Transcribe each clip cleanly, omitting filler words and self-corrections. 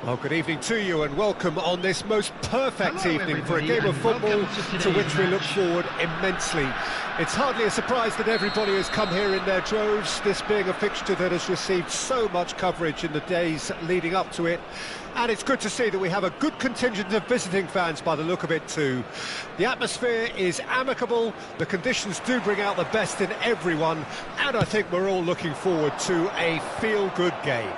Well, good evening to you and welcome on this most perfect evening for a game of football to which we look forward immensely. It's hardly a surprise that everybody has come here in their droves, this being a fixture that has received so much coverage in the days leading up to it. And it's good to see that we have a good contingent of visiting fans by the look of it too. The atmosphere is amicable, the conditions do bring out the best in everyone, and I think we're all looking forward to a feel-good game.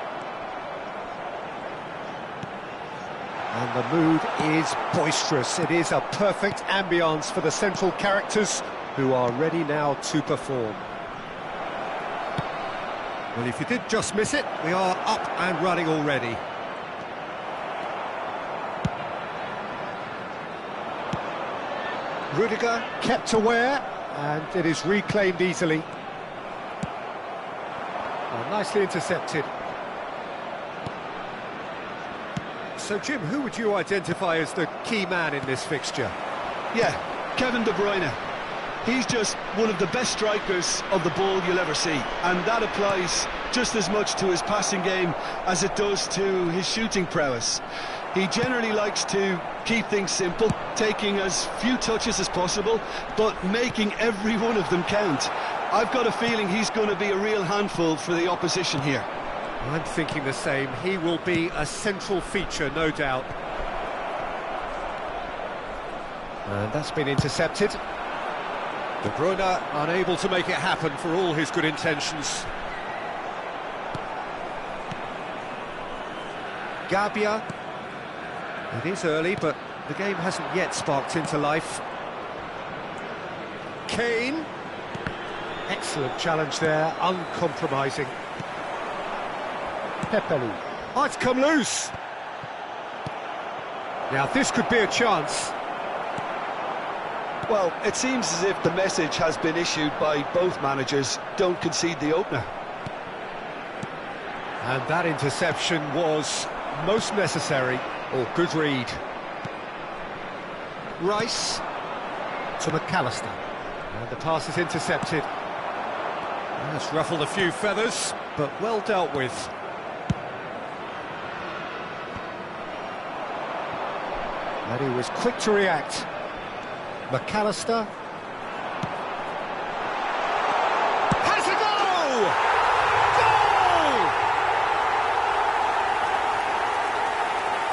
And the mood is boisterous. It is a perfect ambience for the central characters who are ready now to perform. Well, if you did just miss it, we are up and running already. Rudiger kept aware, and it is reclaimed easily. Well, nicely intercepted. So, Jim, who would you identify as the key man in this fixture? Yeah, Kevin De Bruyne. He's just one of the best strikers of the ball you'll ever see, and that applies just as much to his passing game as it does to his shooting prowess. He generally likes to keep things simple, taking as few touches as possible, but making every one of them count. I've got a feeling he's going to be a real handful for the opposition here. I'm thinking the same. He will be a central feature, no doubt. And that's been intercepted. De Bruyne unable to make it happen for all his good intentions. Gabia. It is early, but the game hasn't yet sparked into life. Kien. Excellent challenge there, uncompromising. Pepelu. Oh, it's come loose. Now, this could be a chance. Well, it seems as if the message has been issued by both managers: don't concede the opener. And that interception was most necessary. Oh, good read. Rice to McAllister. And the pass is intercepted. That's ruffled a few feathers, but well dealt with. And he was quick to react. McAllister. Has a goal! Goal!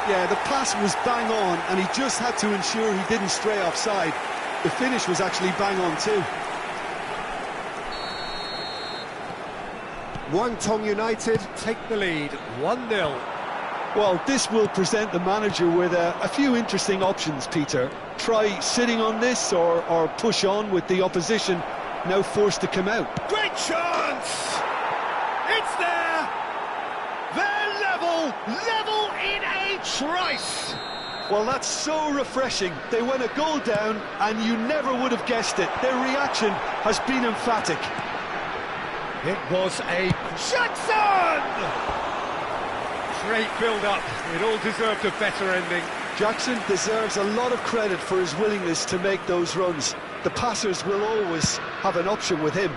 Yeah, the pass was bang on, and he just had to ensure he didn't stray offside. The finish was actually bang on too. Guangdong United take the lead, 1-0. Well, this will present the manager with a few interesting options, Peter. Try sitting on this or push on with the opposition now forced to come out. Great chance! It's there! They're level in a trice! Well, that's so refreshing. They went a goal down and you never would have guessed it. Their reaction has been emphatic. It was a Jackson! Great build-up. It all deserved a better ending. Jackson deserves a lot of credit for his willingness to make those runs. The passers will always have an option with him.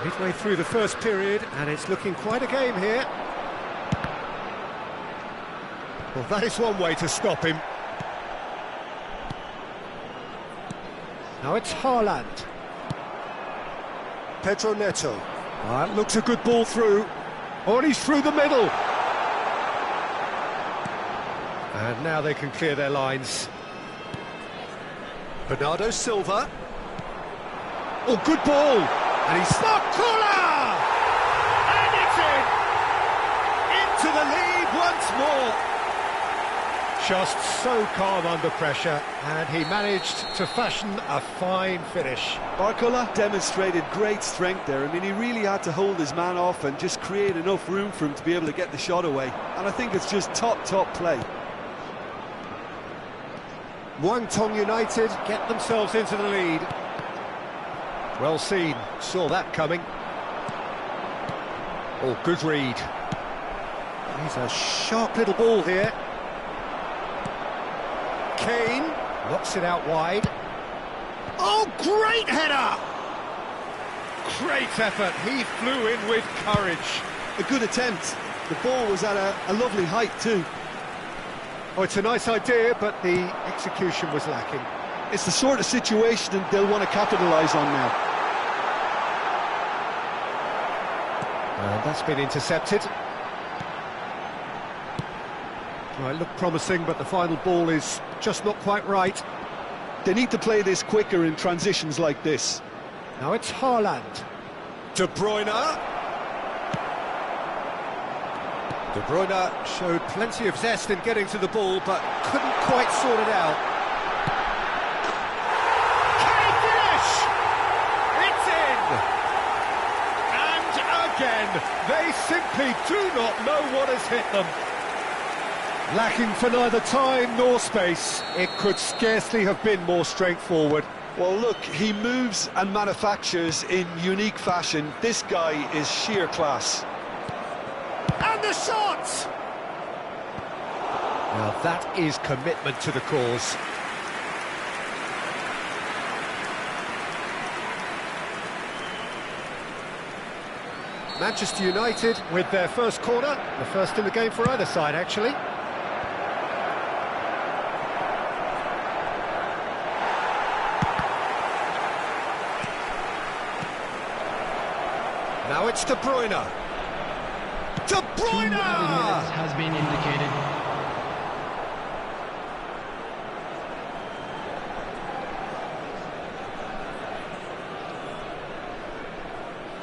Midway through the first period, and it's looking quite a game here. Well, that is one way to stop him. Now it's Haaland. Pedro Neto. That looks a good ball through. Oh, and he's through the middle. And now they can clear their lines. Bernardo Silva. Oh, good ball. And he's... Smokola! And it's in! Into the lead once more. Just so calm under pressure, and he managed to fashion a fine finish. Barcola demonstrated great strength there. I mean, he really had to hold his man off and just create enough room for him to be able to get the shot away. And I think it's just top play. Guangdong United get themselves into the lead. Well seen, saw that coming. Oh, good read. He's a sharp little ball here. Kien knocks it out wide. Oh, great header! Great effort, he flew in with courage. a good attempt. The ball was at a lovely height too. Oh, it's a nice idea, but the execution was lacking. It's the sort of situation they'll want to capitalise on now. And that's been intercepted. Well, it looked promising, but the final ball is just not quite right. They need to play this quicker in transitions like this. Now it's Haaland. De Bruyne. De Bruyne showed plenty of zest in getting to the ball, but couldn't quite sort it out. Can he finish? It's in! And again, they simply do not know what has hit them. Lacking for neither time nor space, it could scarcely have been more straightforward. Well, look, he moves and manufactures in unique fashion. This guy is sheer class. And the shot! Now that is commitment to the cause. Manchester United with their first corner, the first in the game for either side, actually. Now it's De Bruyne. De Bruyne! 2 minutes has been indicated.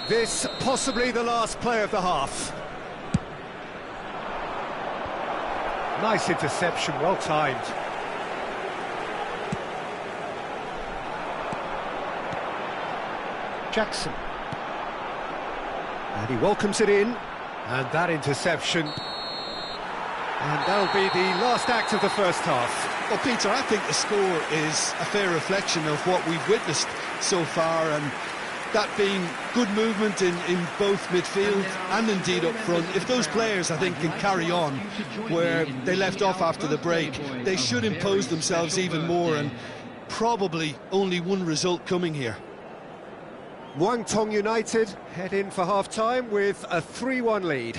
This possibly the last play of the half. Nice interception, well timed. Jackson. And he welcomes it in, and that interception. And that'll be the last act of the first half. Well, Peter, I think the score is a fair reflection of what we've witnessed so far, and that being good movement in both midfield and indeed up front. If those players, I think, can carry on where they left off after the break, they should impose themselves even more, and probably only one result coming here. Muangthong United head in for half-time with a 3-1 lead.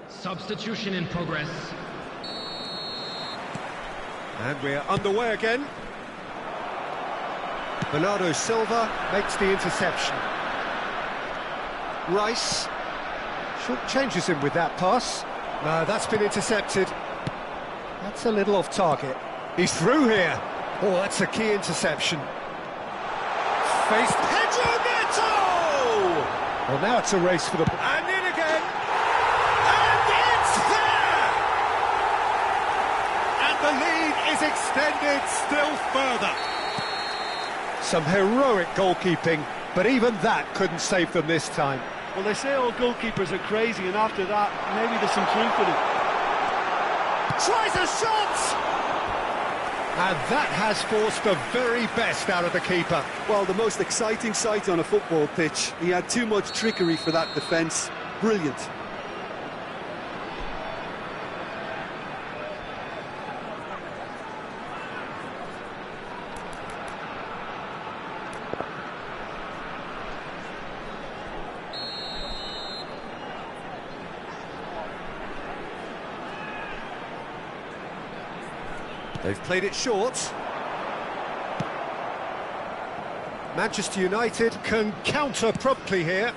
Substitution in progress. And we're underway again. Bernardo Silva makes the interception. Rice changes him with that pass. No, that's been intercepted. That's a little off target. He's through here. Oh, that's a key interception. Faced Pedro Neto! Well, now it's a race for the ball. And in again. The lead is extended still further. Some heroic goalkeeping, but even that couldn't save them this time. Well, they say all goalkeepers are crazy, and after that, maybe there's some truth in it. Tries a shot! And that has forced the very best out of the keeper. Well, the most exciting sight on a football pitch. He had too much trickery for that defence. Brilliant. They've played it short. Manchester United can counter promptly here.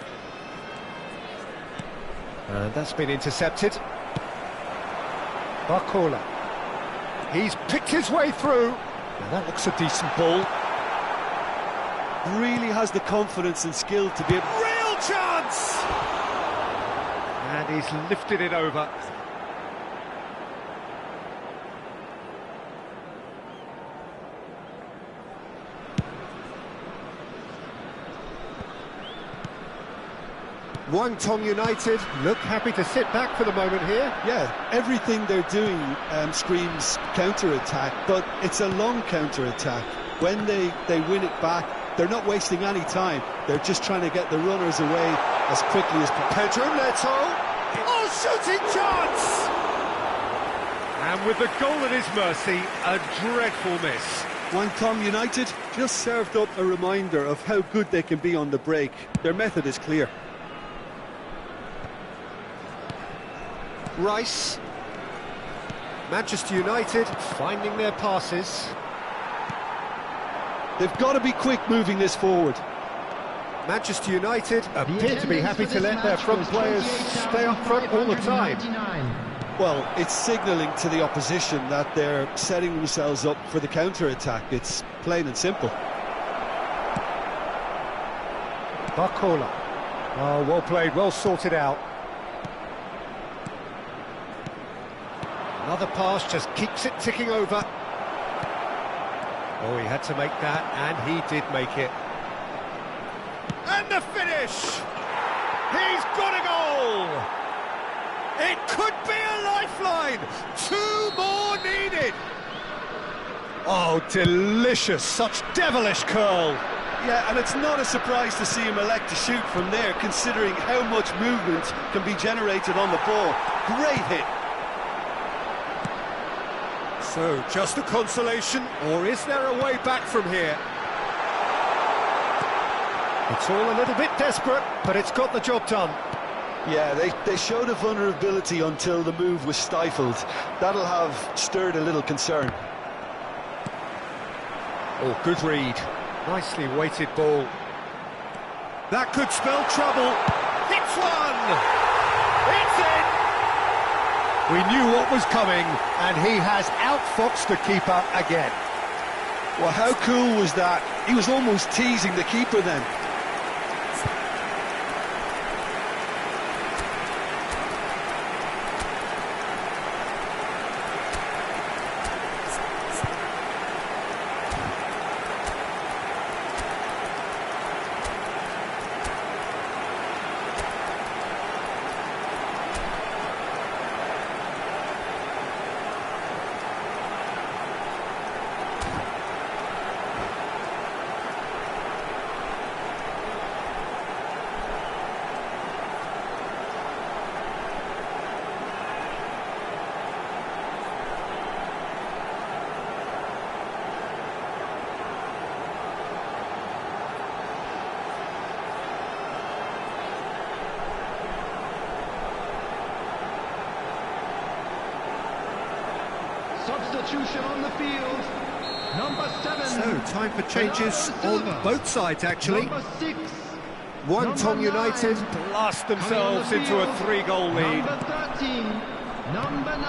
And that's been intercepted. Barcola. He's picked his way through. Now that looks a decent ball. Really has the confidence and skill to be able... Real chance! And he's lifted it over. Guangdong United look happy to sit back for the moment here. Yeah, everything they're doing screams counter-attack, but it's a long counter-attack. When they win it back, they're not wasting any time. They're just trying to get the runners away as quickly as possible. Pedro Neto! Oh, shooting chance! And with the goal at his mercy, a dreadful miss. Guangdong United just served up a reminder of how good they can be on the break. Their method is clear. Rice. Manchester United finding their passes. They've got to be quick moving this forward. Manchester United appear to be happy to let their front players stay up front all the time. Well, it's signalling to the opposition that they're setting themselves up for the counter-attack. It's plain and simple. Barcola. Oh, well played, well sorted out. Another pass just keeps it ticking over. Oh, he had to make that, and he did make it. And the finish! He's got a goal! It could be a lifeline! 2 more needed! Oh, delicious, such devilish curl! Yeah, and it's not a surprise to see him elect to shoot from there, considering how much movement can be generated on the ball. Great hit! So, just a consolation, or is there a way back from here? It's all a little bit desperate, but it's got the job done. Yeah, they showed a vulnerability until the move was stifled. That'll have stirred a little concern. Oh, good read. Nicely weighted ball. That could spell trouble. It's one! It's in! We knew what was coming, and he has outfoxed the keeper again. Well, how cool was that? He was almost teasing the keeper then. Substitution on the field. Number 7. So, time for changes on both sides, actually. Number 6. Guangdong United blast themselves into a 3-goal lead. Number 13. Number 19.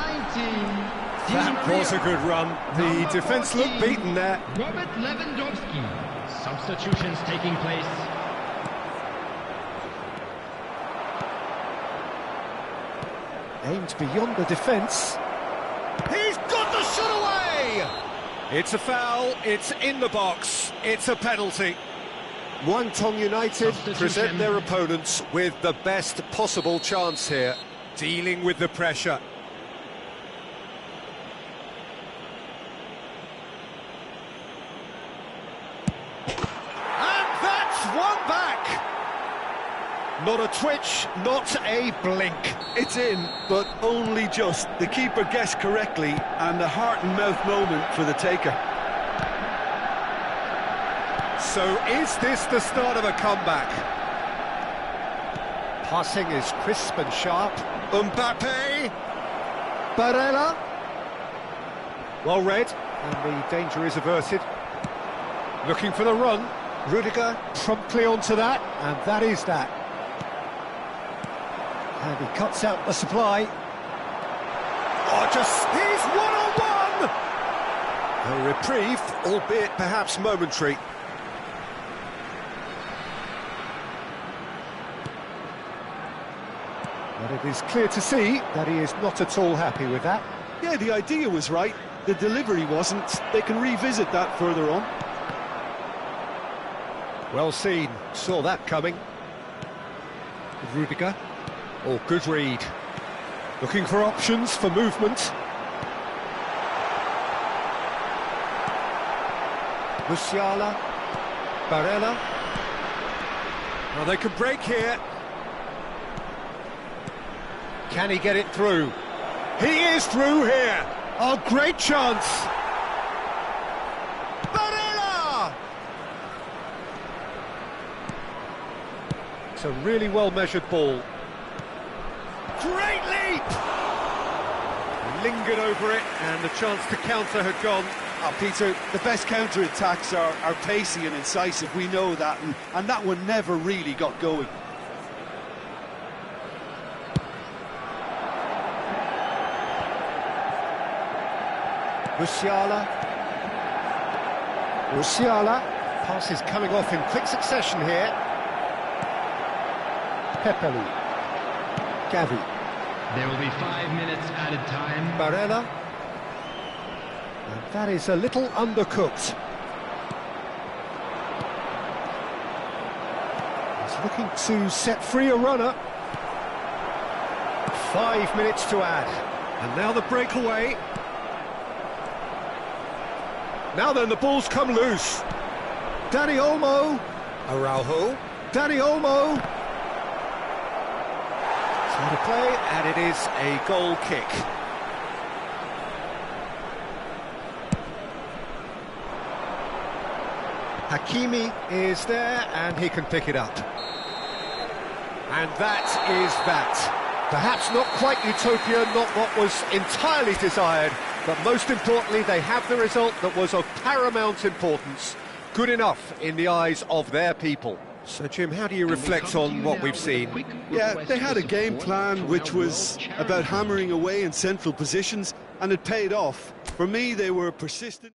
That was a good run. The defence looked beaten there. Robert Lewandowski. Substitutions taking place. Aimed beyond the defence. He's got the shot away! It's a foul, it's in the box, it's a penalty. Guangdong United present their opponents with the best possible chance here, dealing with the pressure. And that's one back! Not a twitch, not a blink. It's in, but only just. The keeper guessed correctly, and a heart-and-mouth moment for the taker. So is this the start of a comeback? Passing is crisp and sharp. Mbappe! Barella! Well read, and the danger is averted. Looking for the run. Rudiger promptly onto that, and that is that. And he cuts out the supply. Oh, he's one-on-one! A reprieve, albeit perhaps momentary. But it is clear to see that he is not at all happy with that. Yeah, the idea was right. The delivery wasn't. They can revisit that further on. Well seen, saw that coming. Rudiger. Oh, good read. Looking for options for movement. Musiala. Barella. Well, they can break here. Can he get it through? He is through here. Oh, great chance. Barella! It's a really well-measured ball. Great leap! Lingered over it, and the chance to counter had gone. Oh, Peter, the best counter-attacks are pacey and incisive, we know that, and that one never really got going. Musiala. Pass is coming off in quick succession here. Pepelu. Gavi. There will be 5 minutes added time. Barella. And that is a little undercooked. He's looking to set free a runner. 5 minutes to add. And now the breakaway. Now then, the ball's come loose. Dani Olmo. Araujo. Dani Olmo. To play, and it is a goal kick. Hakimi is there, and he can pick it up. And that is that. Perhaps not quite utopia, not what was entirely desired, but most importantly, they have the result that was of paramount importance. Good enough in the eyes of their people. So, Jim, how do you reflect on what we've seen? Yeah, they had a game plan which was about hammering away in central positions, and it paid off. For me, they were persistent.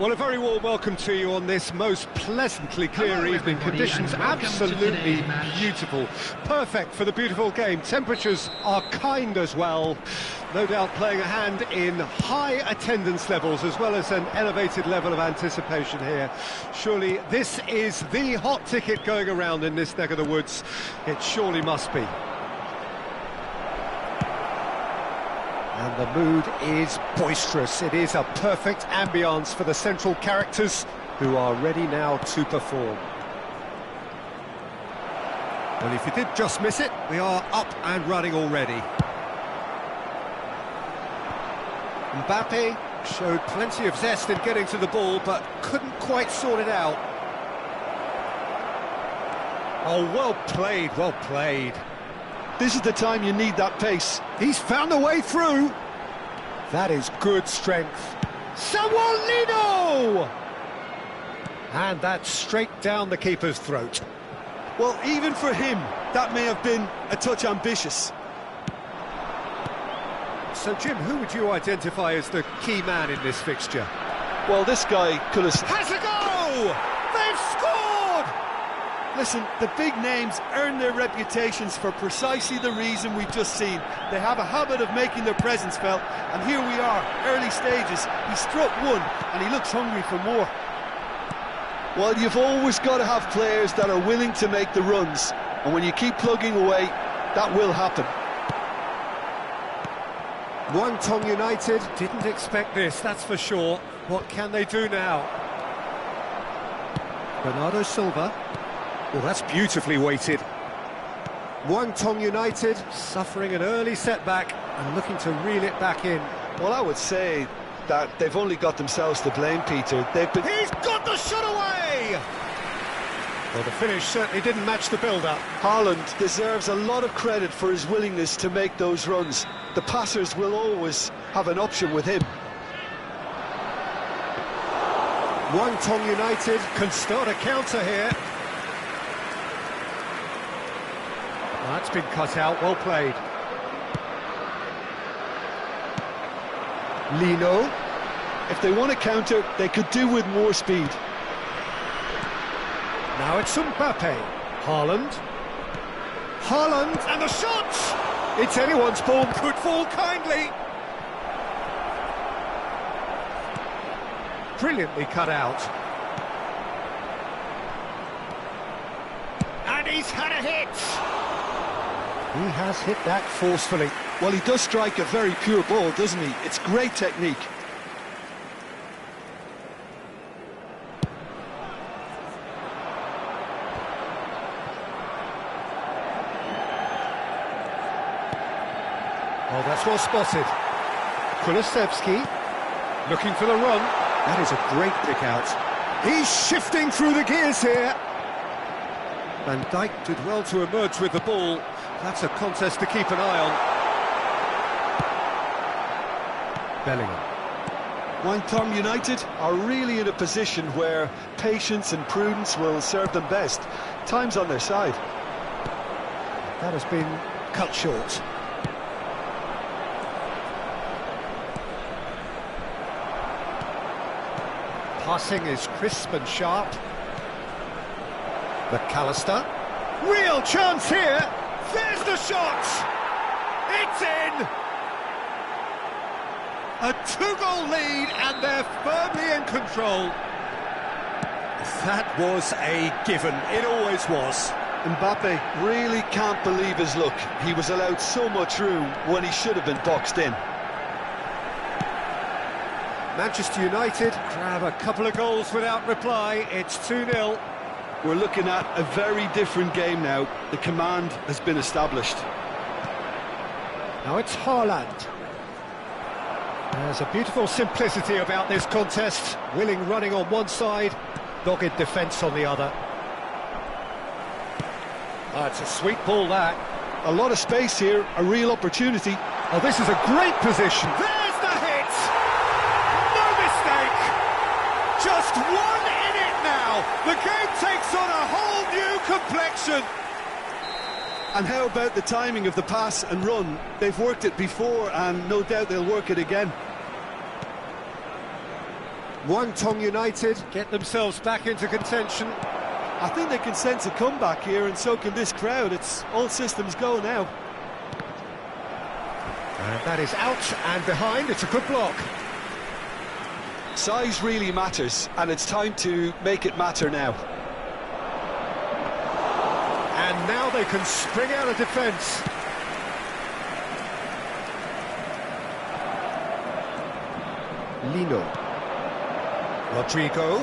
Well, a very warm welcome to you on this most pleasantly clear evening. Conditions absolutely beautiful. Perfect for the beautiful game. Temperatures are kind as well. No doubt playing a hand in high attendance levels as well as an elevated level of anticipation here. Surely this is the hot ticket going around in this neck of the woods. It surely must be. And the mood is boisterous. It is a perfect ambience for the central characters who are ready now to perform. Well, if you did just miss it, we are up and running already. Mbappe showed plenty of zest in getting to the ball, but couldn't quite sort it out. Oh, well played, well played. This is the time you need that pace. He's found a way through. That is good strength. Sawolino! And that's straight down the keeper's throat. Well, even for him, that may have been a touch ambitious. So, Jim, who would you identify as the key man in this fixture? Well, this guy could have... Has a go! They've scored! Listen, the big names earn their reputations for precisely the reason we've just seen. They have a habit of making their presence felt, and here we are, early stages. He struck one, and he looks hungry for more. Well, you've always got to have players that are willing to make the runs, and when you keep plugging away, that will happen. Guangdong United didn't expect this, that's for sure. What can they do now? Bernardo Silva. Well, that's beautifully weighted. Guangdong United suffering an early setback and looking to reel it back in. Well, I would say that they've only got themselves to blame, Peter. They've been... He's got the shot away! Well, the finish certainly didn't match the build-up. Haaland deserves a lot of credit for his willingness to make those runs. The passers will always have an option with him. Guangdong United can start a counter here. That's been cut out, well played. Lino. If they want to counter, they could do with more speed. Now it's Mbappe. Haaland. Haaland, and the shot! It's anyone's ball, could fall kindly. Brilliantly cut out. And he's had a hit! He has hit that forcefully. Well, he does strike a very pure ball, doesn't he? It's great technique. Oh, that's well spotted. Kulusevski looking for the run. That is a great pick out. He's shifting through the gears here. Van Dijk did well to emerge with the ball. That's a contest to keep an eye on. Bellingham. Guangdong United are really in a position where patience and prudence will serve them best. Time's on their side. That has been cut short. Passing is crisp and sharp. McAllister. Real chance here. There's the shot! It's in! A two-goal lead and they're firmly in control. That was a given, it always was. Mbappe really can't believe his luck. He was allowed so much room when he should have been boxed in. Manchester United grab a couple of goals without reply. It's 2-0. We're looking at a very different game now. The command has been established. Now it's Haaland. There's a beautiful simplicity about this contest. Willing running on one side, dogged defence on the other. Oh, it's a sweet ball, that. A lot of space here, a real opportunity. Oh, this is a great position. There's the hit! No mistake! Just one in it now. The game takes on a whole new complexion. And how about the timing of the pass and run? They've worked it before and no doubt they'll work it again. Guangdong United get themselves back into contention. I think they can sense a comeback here, and so can this crowd. It's all systems go now. And that is out and behind. It's a good block. Size really matters, and it's time to make it matter now. And now they can spring out of defence. Lino. Rodrigo.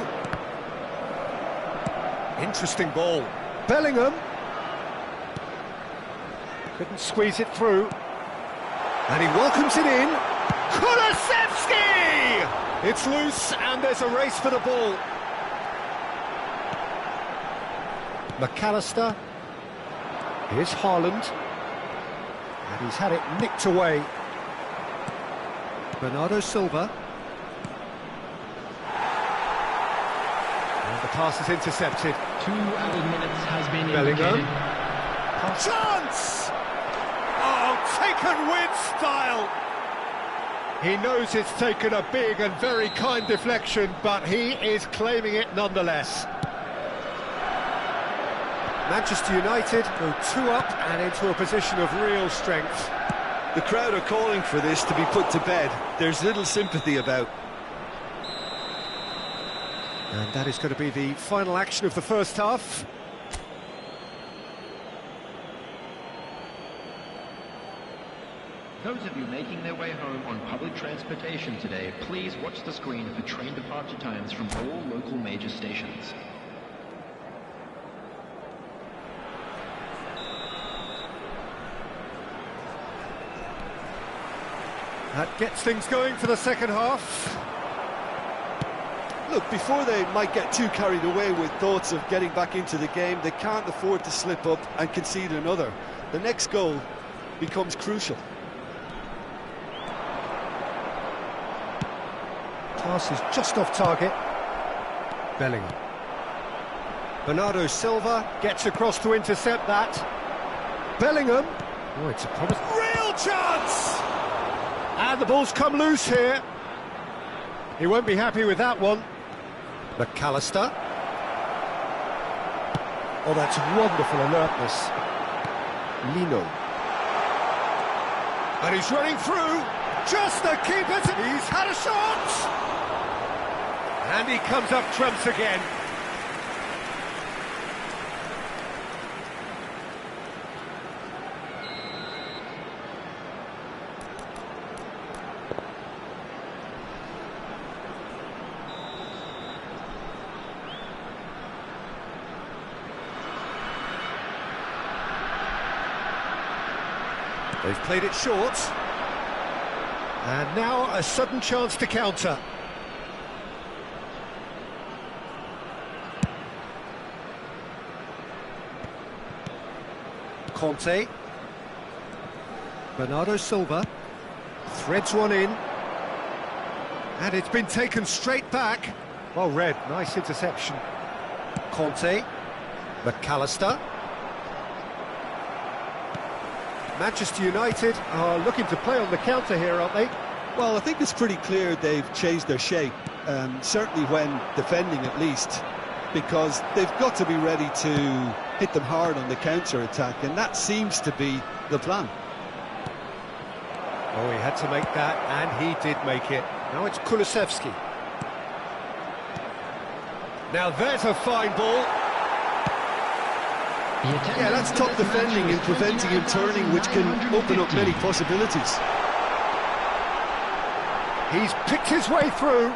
Interesting ball. Bellingham. Couldn't squeeze it through. And he welcomes it in. Kulusevski! It's loose and there's a race for the ball. McAllister. Here's Haaland. And he's had it nicked away. Bernardo Silva. And the pass is intercepted. 2 added minutes has been Bellingham. indicated. Chance! Oh, taken with style! He knows it's taken a big and very kind deflection, but he is claiming it nonetheless. Manchester United go 2 up and into a position of real strength. The crowd are calling for this to be put to bed. There's little sympathy about. And that is going to be the final action of the first half. Those of you making their way home on public transportation today, please watch the screen for train departure times from all local major stations. That gets things going for the second half. Look, before they might get too carried away with thoughts of getting back into the game, they can't afford to slip up and concede another. The next goal becomes crucial. Pass is just off target. Bellingham. Bernardo Silva gets across to intercept that. Bellingham. Oh, it's a promise. Real chance! And the ball's come loose here. He won't be happy with that one. McAllister. Oh, that's wonderful alertness. Lino. And he's running through. Just the keeper. He's had a shot. And he comes up trumps again. They've played it short. And now a sudden chance to counter. Conte. Bernardo Silva. Threads one in. And it's been taken straight back. Well read, nice interception. Conte. McAllister. Manchester United are looking to play on the counter here, aren't they? Well, I think it's pretty clear they've changed their shape, certainly when defending at least, because they've got to be ready to hit them hard on the counter-attack, and that seems to be the plan. Oh, he had to make that, and he did make it. Now it's Kulusevski. Now there's a fine ball. Yeah, that's top defending and preventing him turning, which can open up many possibilities. He's picked his way through.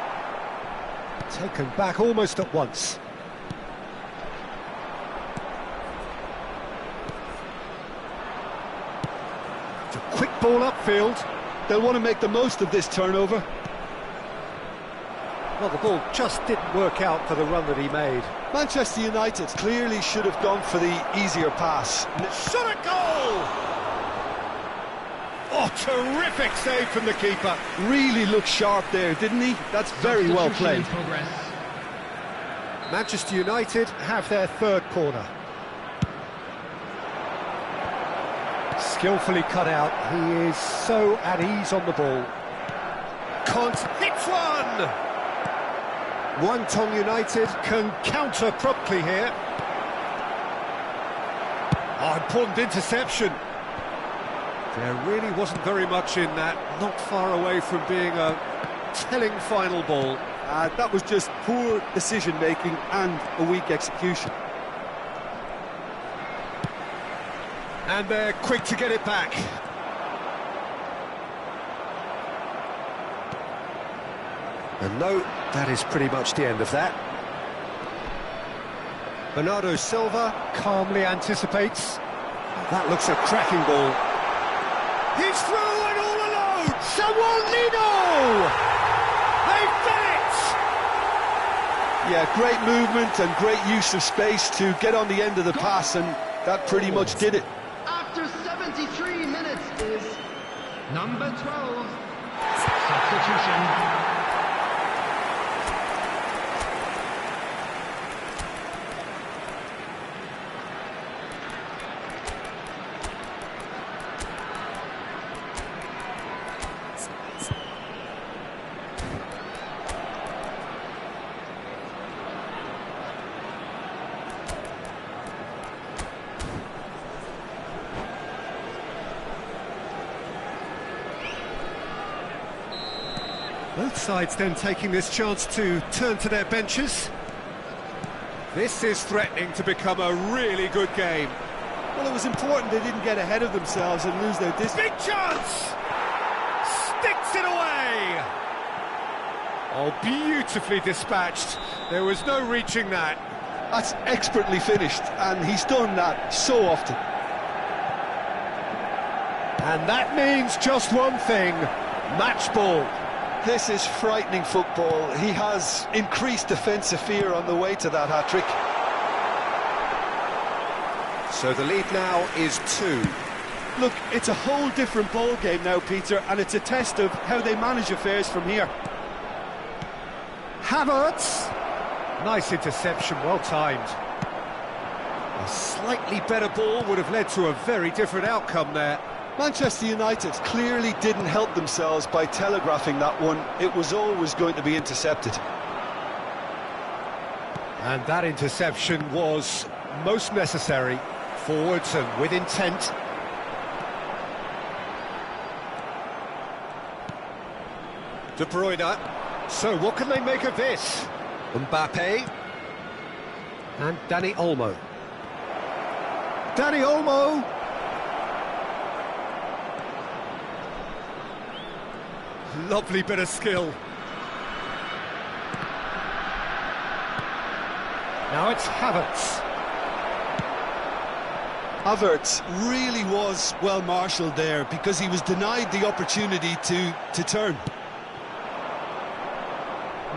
Taken back almost at once. It's a quick ball upfield. They'll want to make the most of this turnover. Well, the ball just didn't work out for the run that he made. Manchester United clearly should have gone for the easier pass. Shot at goal! Oh, terrific save from the keeper. Really looked sharp there, didn't he? That's very well played. Manchester United have their third corner. Skillfully cut out. He is so at ease on the ball. Kant hits one! Guangdong United can counter promptly here. Oh, important interception. There really wasn't very much in that, not far away from being a telling final ball. That was just poor decision-making and a weak execution. And they're quick to get it back. And no, that is pretty much the end of that. Bernardo Silva calmly anticipates. That looks a cracking ball. He's through and all alone! Sawolino! They've done it! Yeah, great movement and great use of space to get on the end of the pass, and that pretty much did it. After 73 minutes is number 12. Substitution. Both sides then taking this chance to turn to their benches. This is threatening to become a really good game. Well, it was important they didn't get ahead of themselves and lose their distance. Big chance! Sticks it away! Oh, beautifully dispatched. There was no reaching that. That's expertly finished, and he's done that so often. And that means just one thing, match ball. This is frightening football. He has increased defensive fear on the way to that hat-trick. So the lead now is 2. Look, it's a whole different ball game now, Peter, and it's a test of how they manage affairs from here. Havertz! Nice interception, well timed. A slightly better ball would have led to a very different outcome there. Manchester United clearly didn't help themselves by telegraphing that one. It was always going to be intercepted. And that interception was most necessary. Forwards and with intent. De Bruyne. So what can they make of this? Mbappe. And Dani Olmo. Dani Olmo! Lovely bit of skill. Now it's Havertz. Havertz really was well marshalled there because he was denied the opportunity to turn.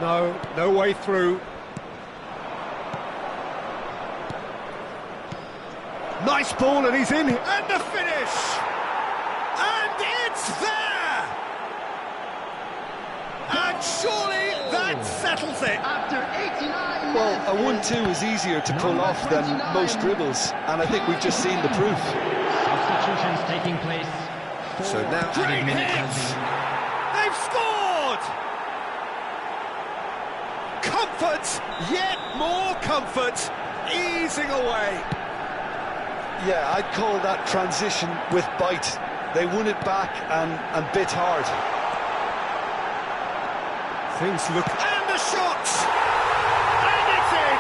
No way through. Nice ball and he's in. And the finish! And it's there! And surely that settles it. After 89 Well, minutes. a 1-2 is easier to pull off than most dribbles, and I think we've just seen the proof. Substitutions taking place. So now Great hits! They've scored! Comfort, yet more comfort, easing away. Yeah, I'd call that transition with bite. They won it back and bit hard. Things look... And the shot! And it's in!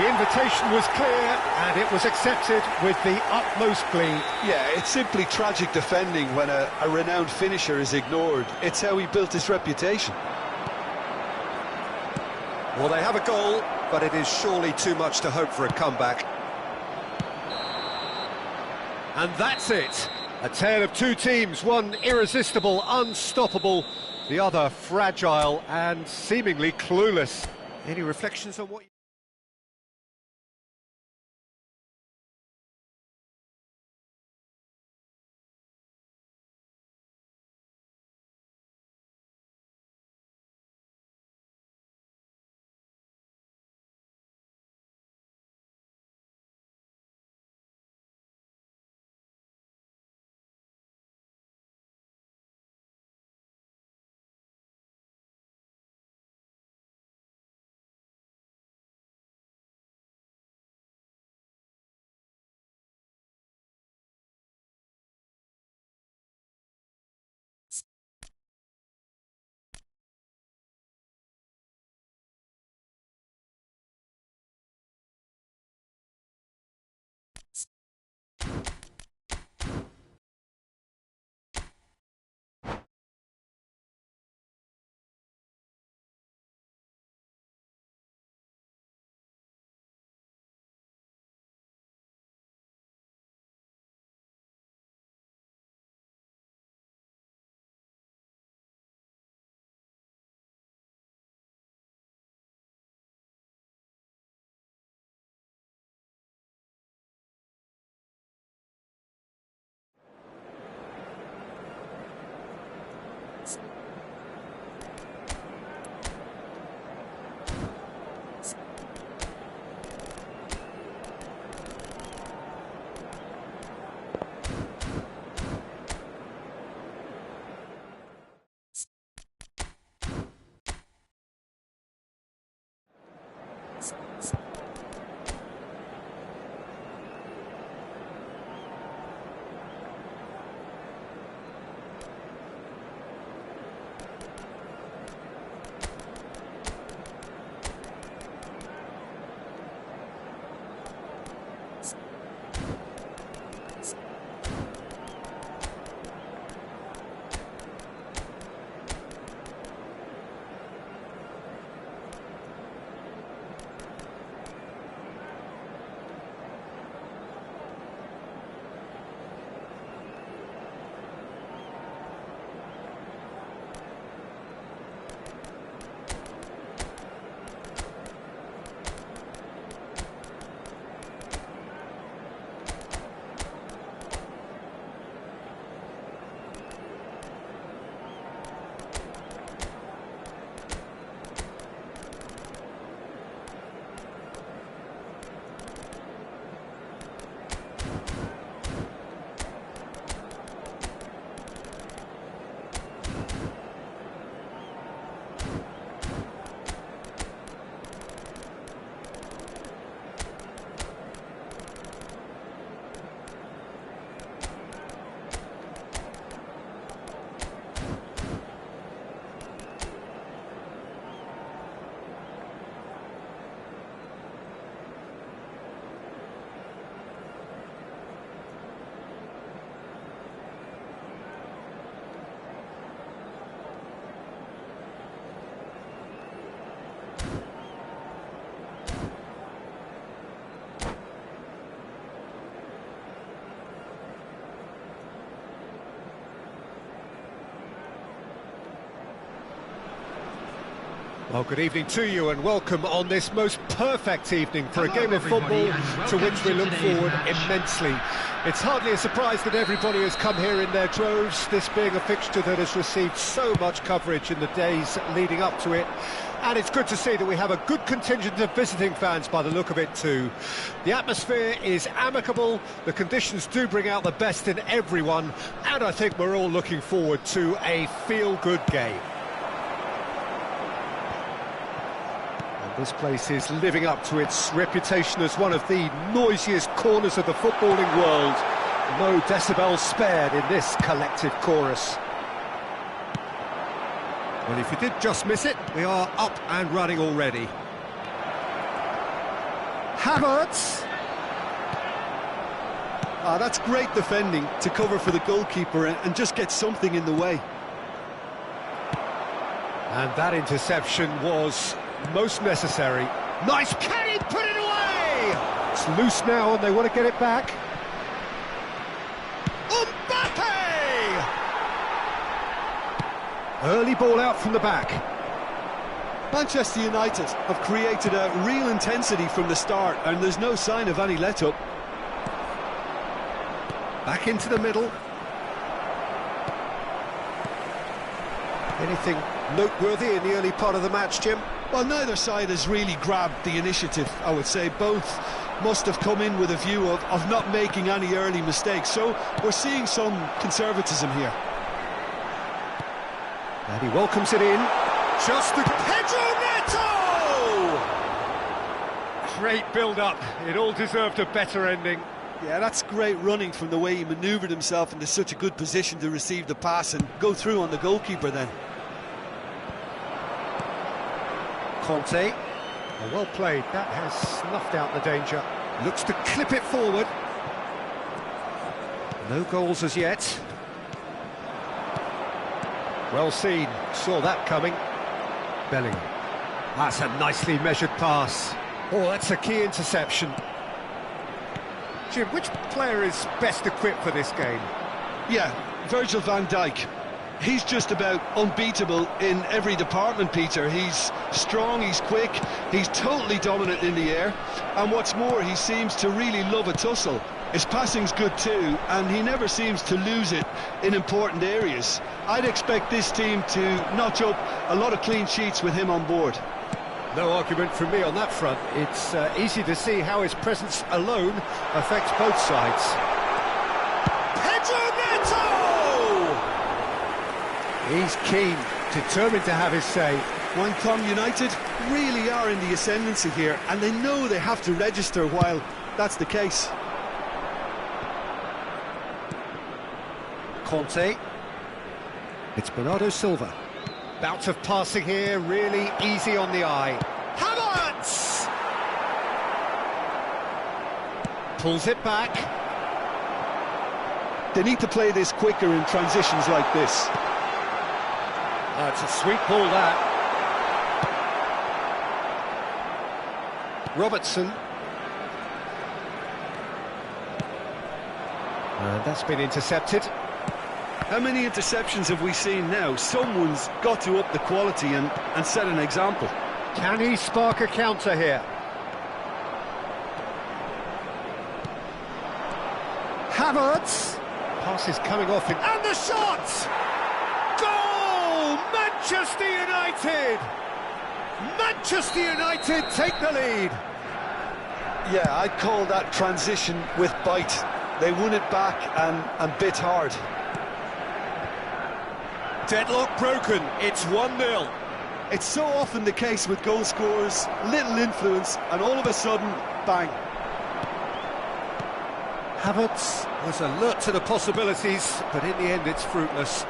The invitation was clear and it was accepted with the utmost glee. Yeah, it's simply tragic defending when a renowned finisher is ignored. It's how he built his reputation. Well, they have a goal, but it is surely too much to hope for a comeback. And that's it. A tale of two teams, one irresistible, unstoppable, the other fragile and seemingly clueless. Any reflections on what... Well, good evening to you and welcome on this most perfect evening for a game of football to which we look forward immensely. It's hardly a surprise that everybody has come here in their droves, this being a fixture that has received so much coverage in the days leading up to it. And it's good to see that we have a good contingent of visiting fans by the look of it too. The atmosphere is amicable, the conditions do bring out the best in everyone, and I think we're all looking forward to a feel-good game. This place is living up to its reputation as one of the noisiest corners of the footballing world. No decibels spared in this collective chorus. Well, if you did just miss it, we are up and running already. Havertz! That's great defending to cover for the goalkeeper and just get something in the way. And that interception was most necessary. Nice, can he put it away? It's loose now and they want to get it back. Mbappe! Early ball out from the back. Manchester United have created a real intensity from the start and there's no sign of any let-up. Back into the middle. Anything noteworthy in the early part of the match, Jim? Well, neither side has really grabbed the initiative, I would say. Both must have come in with a view of not making any early mistakes. So we're seeing some conservatism here. And he welcomes it in. Just the Pedro Neto! Great build-up. It all deserved a better ending. Yeah, that's great running from the way he manoeuvred himself into such a good position to receive the pass and go through on the goalkeeper then. Conte, well played, that has snuffed out the danger. Looks to clip it forward. No goals as yet. Well seen, saw that coming. Bellingham. That's a nicely measured pass. Oh, that's a key interception. Jim, which player is best equipped for this game? Yeah, Virgil van Dijk. He's just about unbeatable in every department, Peter. He's strong, he's quick, he's totally dominant in the air, and what's more, he seems to really love a tussle. His passing's good too, and he never seems to lose it in important areas. I'd expect this team to notch up a lot of clean sheets with him on board. No argument from me on that front. It's easy to see how his presence alone affects both sides. Pedro Neto! He's keen, determined to have his say. Wycombe United really are in the ascendancy here, and they know they have to register while that's the case. Conte. It's Bernardo Silva. Bout of passing here, really easy on the eye. Havertz! Pulls it back. They need to play this quicker in transitions like this. Oh, it's a sweet ball, that. Robertson. And that's been intercepted. How many interceptions have we seen now? Someone's got to up the quality and set an example. Can he spark a counter here? Havertz! Pass is coming off him. And the shot! Goal! Manchester United! Manchester United take the lead. Yeah, I'd call that transition with bite. They won it back and bit hard. Deadlock broken, it's 1-0. It's so often the case with goal scorers, little influence, and all of a sudden, bang. Havertz was alert to the possibilities, but in the end it's fruitless.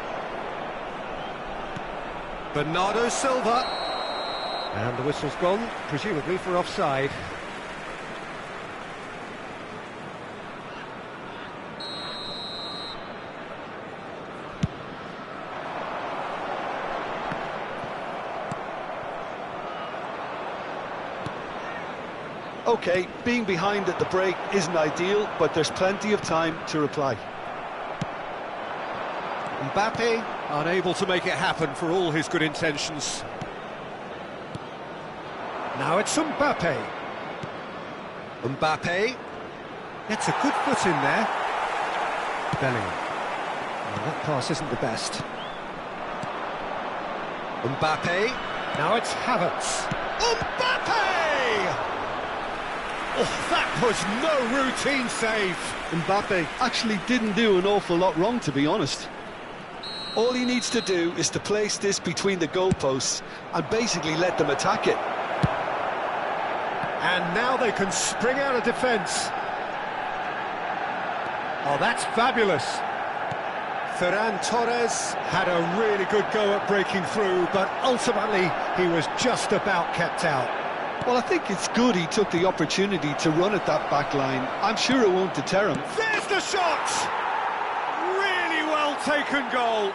Bernardo Silva. And the whistle's gone, presumably for offside. OK, being behind at the break isn't ideal, but there's plenty of time to reply. Mbappe unable to make it happen for all his good intentions. Now it's Mbappe. Mbappe gets a good foot in there. Bellingham. Well, that pass isn't the best. Mbappe. Now it's Havertz. Mbappe! Oh, that was no routine save. Mbappe actually didn't do an awful lot wrong, to be honest. All he needs to do is to place this between the goalposts and basically let them attack it. And now they can spring out of defence. Oh, that's fabulous. Ferran Torres had a really good go at breaking through, but ultimately he was just about kept out. Well, I think it's good he took the opportunity to run at that back line. I'm sure it won't deter him. There's the shot! Really well taken goal.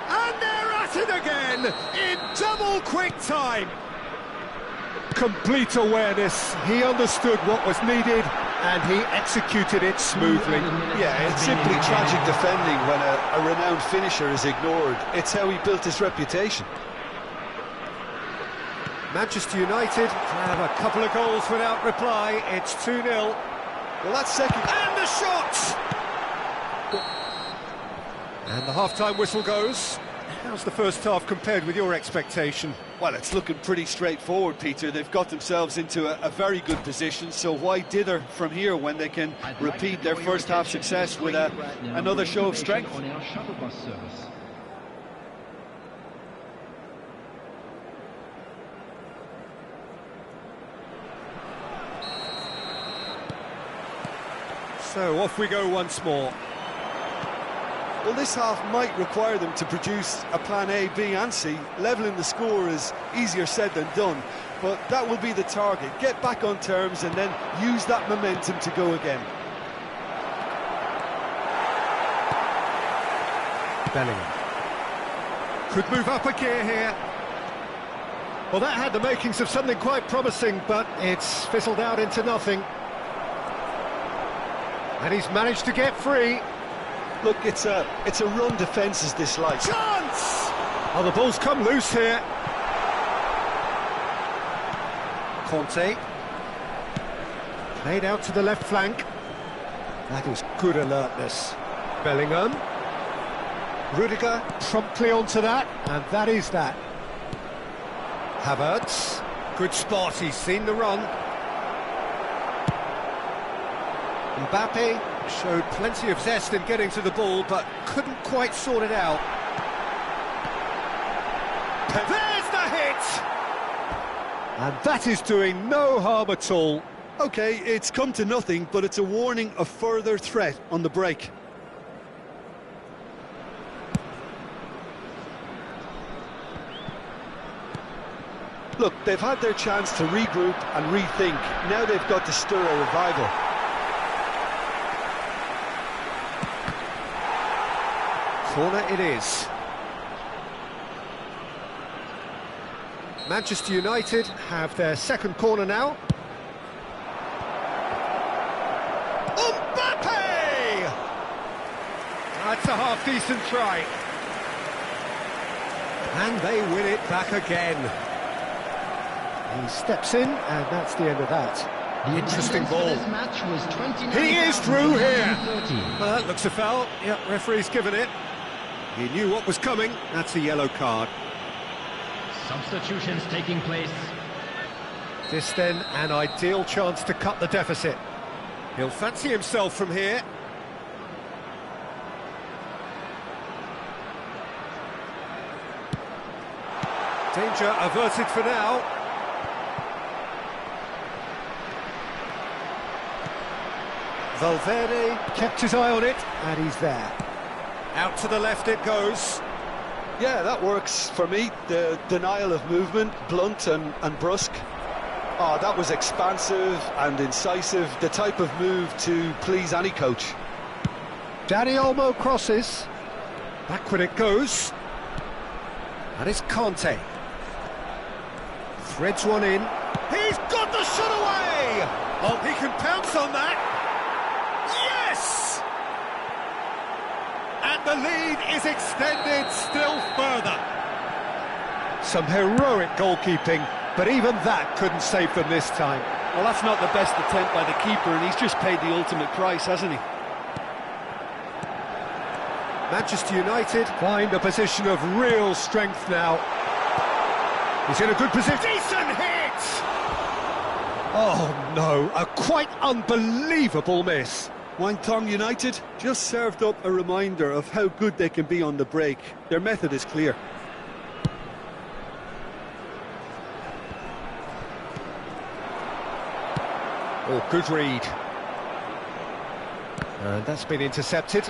And they're at it again in double quick time. Complete awareness. He understood what was needed and he executed it smoothly. Yeah, it's simply tragic defending when a renowned finisher is ignored. It's how he built his reputation. Manchester United have a couple of goals without reply. It's 2-0. Well, that's second. And the shot! And the half-time whistle goes. How's the first half compared with your expectation? Well, it's looking pretty straightforward, Peter. They've got themselves into a very good position, so why dither from here when they can repeat their first half success with another show of strength? On our shuttle bus service. So off we go once more. Well, this half might require them to produce a plan A, B and C. Levelling the score is easier said than done, but that will be the target. Get back on terms and then use that momentum to go again. Bellingham could move up a gear here. Well, that had the makings of something quite promising, but it's fizzled out into nothing. And he's managed to get free. Look, it's a run defence is disliked. Chance! Oh, the ball's come loose here. Conte. Played out to the left flank. That is good alertness. Bellingham. Rudiger promptly onto that, and that is that. Havertz. Good spot, he's seen the run. Mbappe showed plenty of zest in getting to the ball, but couldn't quite sort it out. There's the hit! And that is doing no harm at all. OK, it's come to nothing, but it's a warning of further threat on the break. Look, they've had their chance to regroup and rethink. Now they've got to stir a revival. Corner it is. Manchester United have their second corner now. Mbappe! That's a half-decent try. And they win it back again. He steps in, and that's the end of that. Interesting ball. He is through here. Well, that looks a foul. Yep, referee's given it. He knew what was coming. That's a yellow card. Substitutions taking place. This then an ideal chance to cut the deficit. He'll fancy himself from here. Danger averted for now. Valverde kept his eye on it, and he's there. Out to the left it goes. Yeah, that works for me. The denial of movement, blunt and brusque. Oh, that was expansive and incisive, the type of move to please any coach. Dani Olmo crosses. Backward it goes. That is Conte. Threads one in. He's got the shot away! Oh, he can pounce on that. Yes! And the lead is extended still further. Some heroic goalkeeping, but even that couldn't save them this time. Well, that's not the best attempt by the keeper, and he's just paid the ultimate price, hasn't he? Manchester United find a position of real strength now. He's in a good position. Decent hit! Oh no, a quite unbelievable miss. Wangtong United just served up a reminder of how good they can be on the break. Their method is clear. Oh, good read. And that's been intercepted.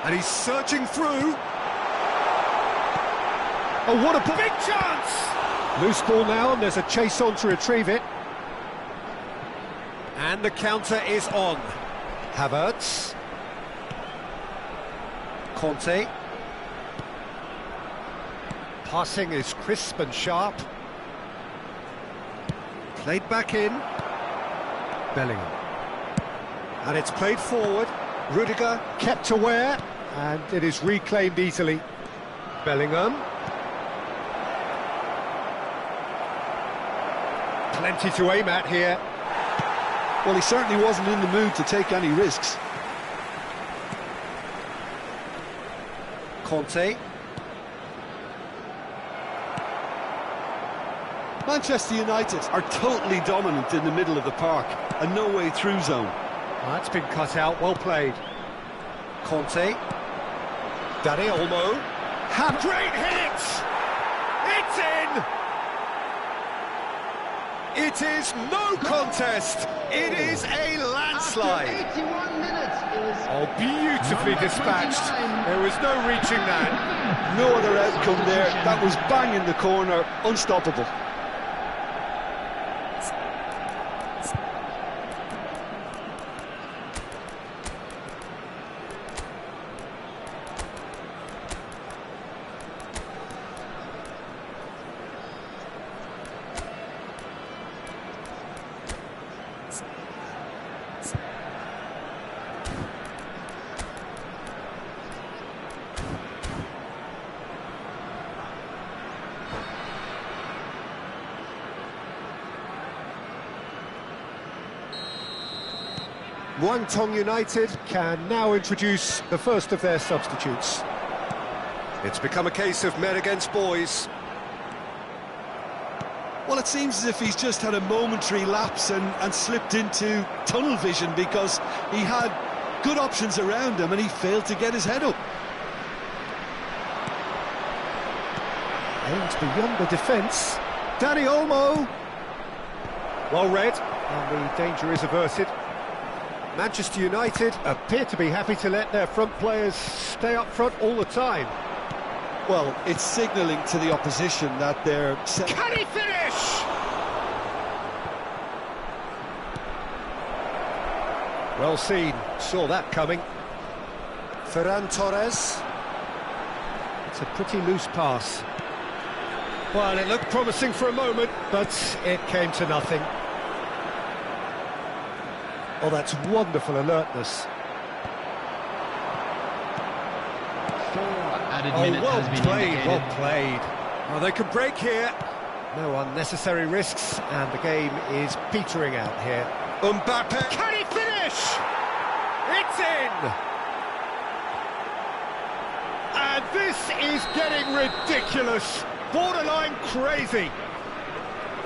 And he's searching through. Oh, what a big chance! Loose ball now, and there's a chase on to retrieve it. And the counter is on. Havertz. Conte. Passing is crisp and sharp. Played back in. Bellingham. And it's played forward. Rudiger kept aware, and it is reclaimed easily. Bellingham. Plenty to aim at here. Well, he certainly wasn't in the mood to take any risks. Conte. Manchester United are totally dominant in the middle of the park, a no-way through zone. That's been cut out, well played. Conte. Dani Olmo. Great hit! It's in! It is no contest. It is a landslide. After 81 minutes is Oh, beautifully dispatched. There was no reaching that. No other outcome there. That was bang in the corner, unstoppable. Wangtong United can now introduce the first of their substitutes. It's become a case of men against boys. Well, it seems as if he's just had a momentary lapse and slipped into tunnel vision because he had good options around him and he failed to get his head up. Aims beyond the defence. Dani Olmo. Well read, and the danger is averted. Manchester United appear to be happy to let their front players stay up front all the time. Well, it's signalling to the opposition that they're... Can he finish? Well seen, saw that coming. Ferran Torres. It's a pretty loose pass. Well, it looked promising for a moment, but it came to nothing. Oh, that's wonderful alertness. 4 added Oh, minutes well has been played, indicated. well played. Oh, they can break here. No unnecessary risks, and the game is petering out here. Mbappe. Can he finish? It's in! And this is getting ridiculous. Borderline crazy.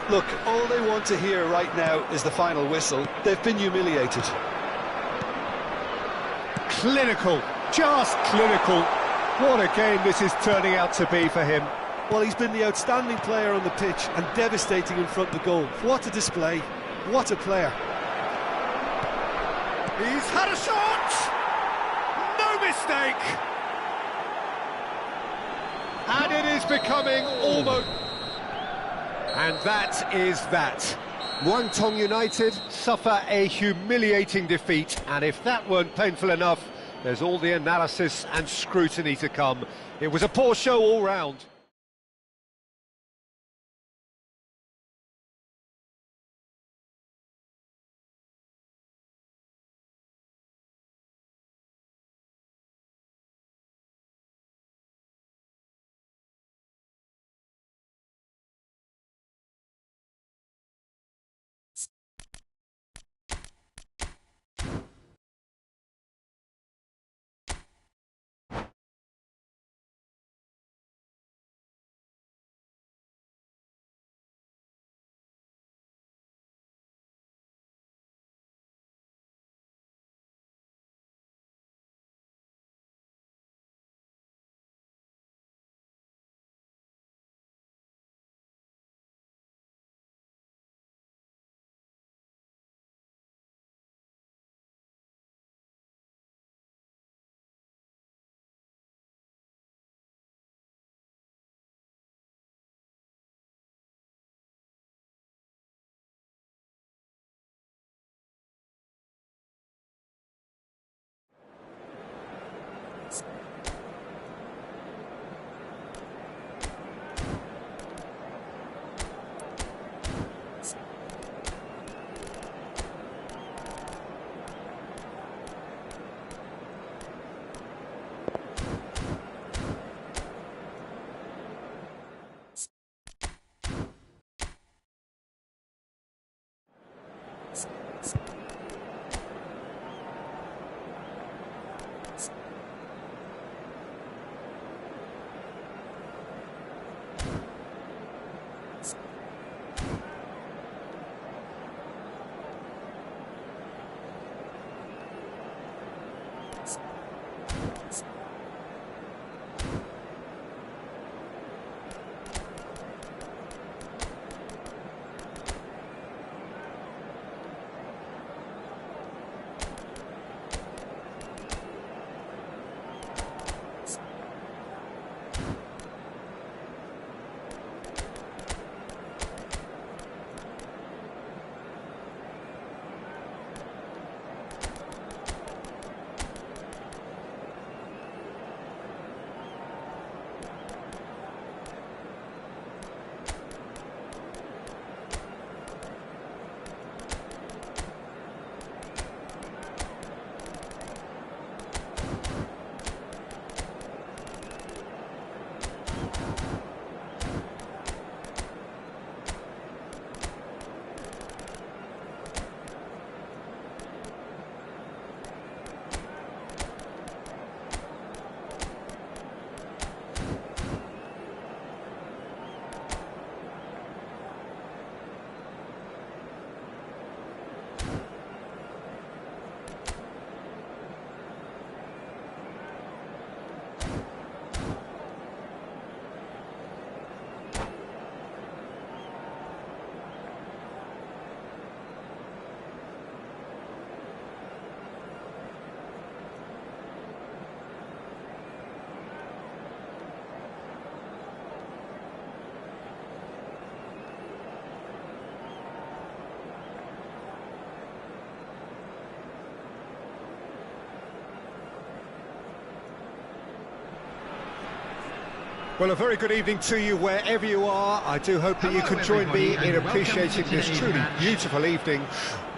Look, all they want to hear right now is the final whistle. They've been humiliated. Clinical, just clinical. What a game this is turning out to be for him. Well, he's been the outstanding player on the pitch and devastating in front of the goal. What a display. What a player. He's had a shot! No mistake! And it is becoming almost... And that is that. Wangtong United suffer a humiliating defeat, and if that weren't painful enough, there's all the analysis and scrutiny to come. It was a poor show all round. Well, a very good evening to you wherever you are. I do hope that you can join me in appreciating this truly beautiful evening,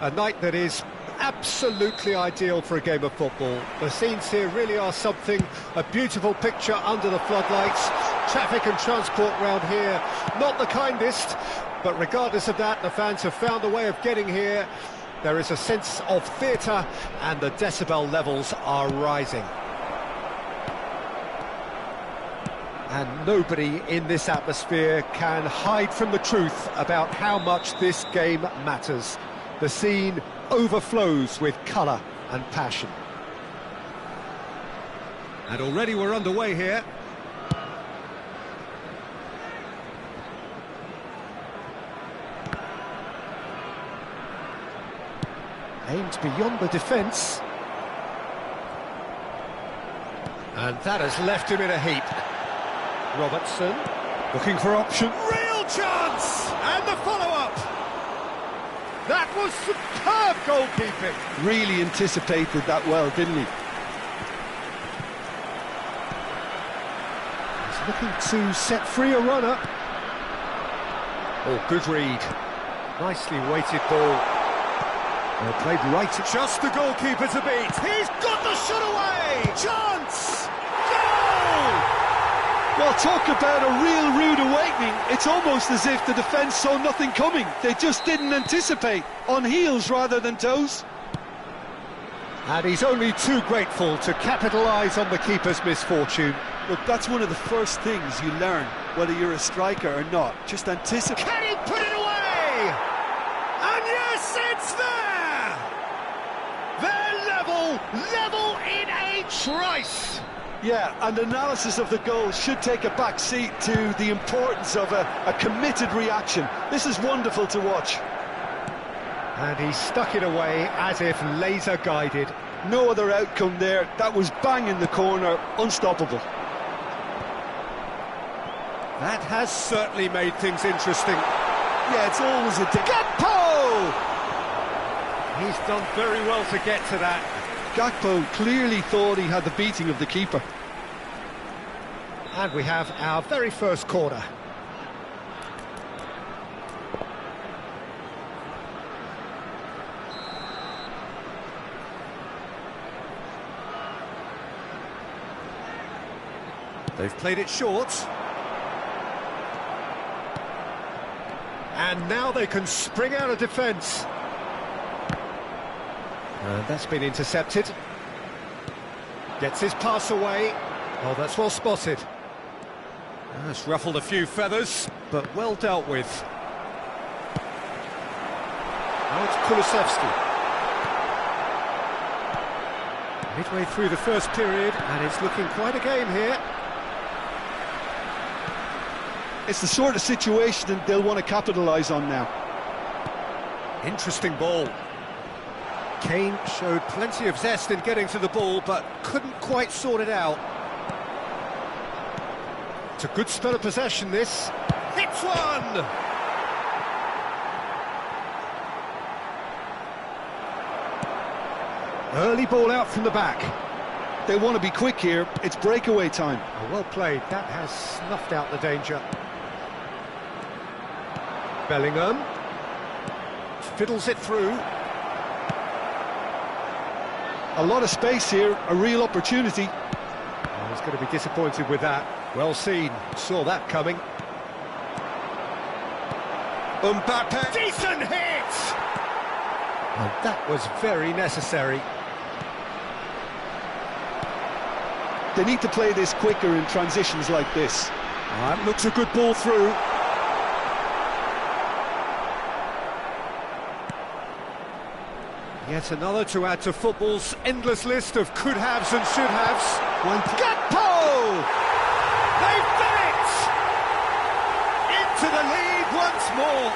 a night that is absolutely ideal for a game of football. The scenes here really are something, a beautiful picture under the floodlights. Traffic and transport round here, not the kindest, but regardless of that, the fans have found a way of getting here. There is a sense of theatre and the decibel levels are rising. And nobody in this atmosphere can hide from the truth about how much this game matters. The scene overflows with colour and passion. And already we're underway here. Aimed beyond the defence. And that has left him in a heap. Robertson, looking for option, real chance! And the follow-up! That was superb goalkeeping! Really anticipated that well, didn't he? He's looking to set free a runner. Oh, good read. Nicely weighted ball. Well, played right at just the goalkeeper to beat. He's got the shot away! Chance! Goal! Well, talk about a real rude awakening. It's almost as if the defence saw nothing coming. They just didn't anticipate, on heels rather than toes. And he's only too grateful to capitalise on the keeper's misfortune. Look, that's one of the first things you learn, whether you're a striker or not. Just anticipate. Can he put it away? And yes, it's there! They're level in a trice! Yeah, and analysis of the goal should take a back seat to the importance of a committed reaction. This is wonderful to watch. And he stuck it away as if laser guided. No other outcome there. That was bang in the corner, unstoppable. That has certainly made things interesting. Yeah, it's always a... Gakpo! He's done very well to get to that. Gakpo clearly thought he had the beating of the keeper. And we have our very first corner. They've played it short. And now they can spring out of defence. That's been intercepted. Gets his pass away. Oh, that's well spotted. That's ruffled a few feathers, but well dealt with. Now it's Kulusevski. Midway through the first period, and it's looking quite a game here. It's the sort of situation that they'll want to capitalise on now. Interesting ball. Kien showed plenty of zest in getting to the ball, but couldn't quite sort it out. It's a good spell of possession, this. Hits one! Early ball out from the back. They want to be quick here. It's breakaway time. Oh, well played. That has snuffed out the danger. Bellingham fiddles it through. A lot of space here, a real opportunity. Oh, he's going to be disappointed with that. Well seen, saw that coming. Mbappe, decent hit! Oh, that was very necessary. They need to play this quicker in transitions like this. That looks a good ball through. Yet another to add to football's endless list of could-haves and should-haves. Gakpo! They've done it! Into the lead once more.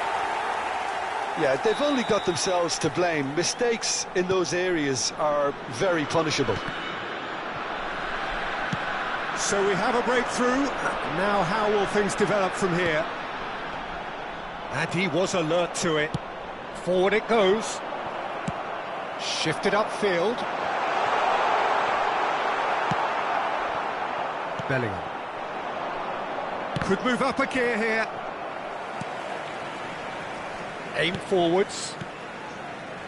Yeah, they've only got themselves to blame. Mistakes in those areas are very punishable. So we have a breakthrough. Now how will things develop from here? And he was alert to it. Forward it goes. Shifted upfield. Bellingham. Could move up a gear here. Aim forwards.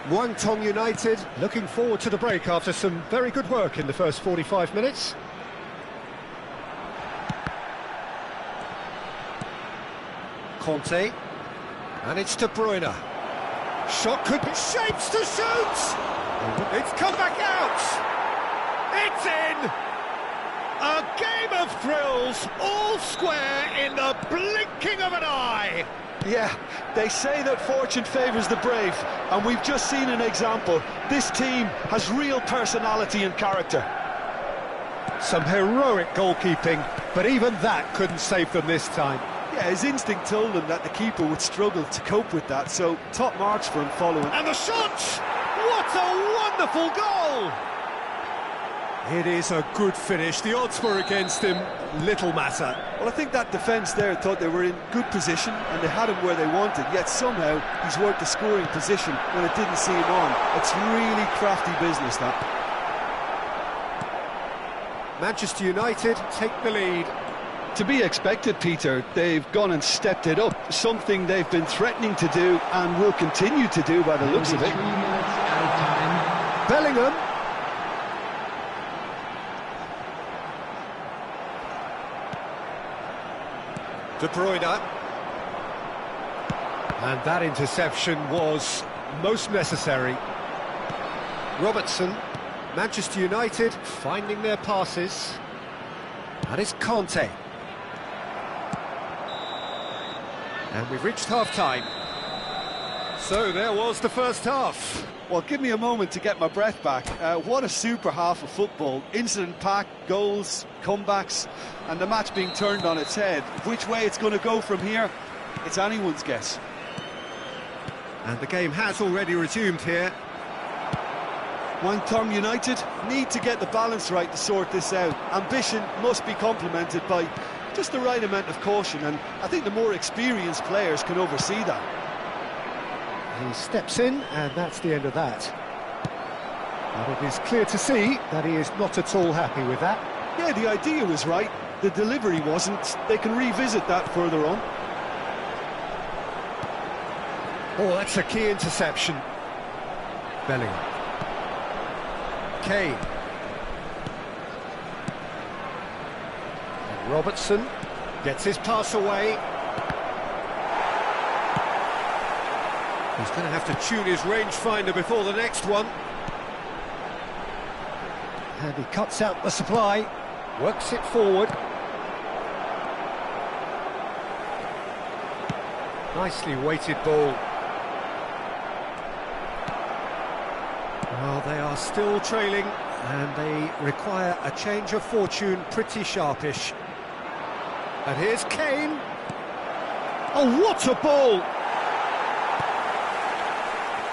Muangthong United looking forward to the break after some very good work in the first 45 minutes. Conte, and it's De Bruyne. Shot could be shapes to shoot! It's come back out! It's in! A game of thrills, all square in the blinking of an eye! Yeah, they say that fortune favours the brave, and we've just seen an example. This team has real personality and character. Some heroic goalkeeping, but even that couldn't save them this time. Yeah, his instinct told him that the keeper would struggle to cope with that, so top marks for him following. And the shot! What a wonderful goal! It is a good finish. The odds were against him, little matter. Well, I think that defence there thought they were in good position and they had him where they wanted, yet somehow he's worked the scoring position when it didn't see him on. It's really crafty business, that. Manchester United take the lead. To be expected, Peter. They've gone and stepped it up, something they've been threatening to do and will continue to do by the looks of it. 3 minutes out of time. Bellingham. De Bruyne. And that interception was most necessary. Robertson. Manchester United finding their passes. And it's Conte. And we've reached half-time. So there was the first half. Well, give me a moment to get my breath back. What a super half of football. Incident-packed, goals, comebacks, and the match being turned on its head. Which way it's going to go from here, it's anyone's guess. And the game has already resumed here. Muangthong United need to get the balance right to sort this out. Ambition must be complemented by just the right amount of caution, and I think the more experienced players can oversee that. He steps in, and that's the end of that. And it is clear to see that he is not at all happy with that. Yeah, the idea was right, the delivery wasn't. They can revisit that further on. Oh, that's a key interception. Bellingham. Kien. And Robertson gets his pass away. He's going to have to tune his rangefinder before the next one. And he cuts out the supply, works it forward. Nicely weighted ball. Well, they are still trailing, and they require a change of fortune, pretty sharpish. And here's Kien. Oh, what a ball!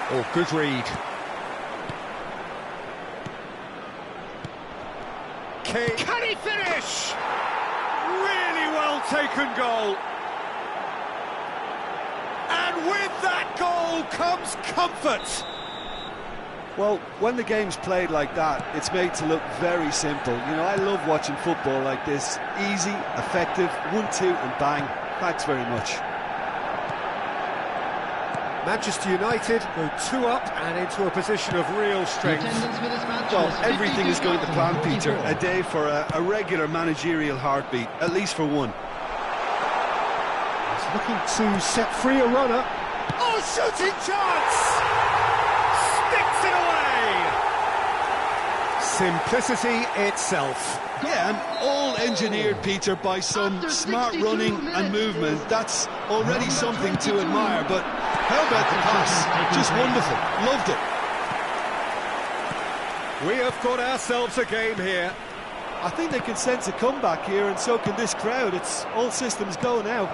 Oh, good read. Kien. Can he finish? Really well taken goal. And with that goal comes comfort. Well, when the game's played like that, it's made to look very simple. You know, I love watching football like this. Easy, effective, 1-2 and bang. Thanks very much. Manchester United go 2 up and into a position of real strength. Well, everything is going to plan, Peter. A day for a regular managerial heartbeat, at least for one. He's looking to set free a runner. Oh, shooting chance! Sticks it away! Simplicity itself. Yeah, and all engineered, Peter, by some smart running and movement. That's already something to admire, but how about the pass? Just wonderful. Loved it. We have got ourselves a game here. I think they can sense a comeback here, and so can this crowd. It's all systems go now.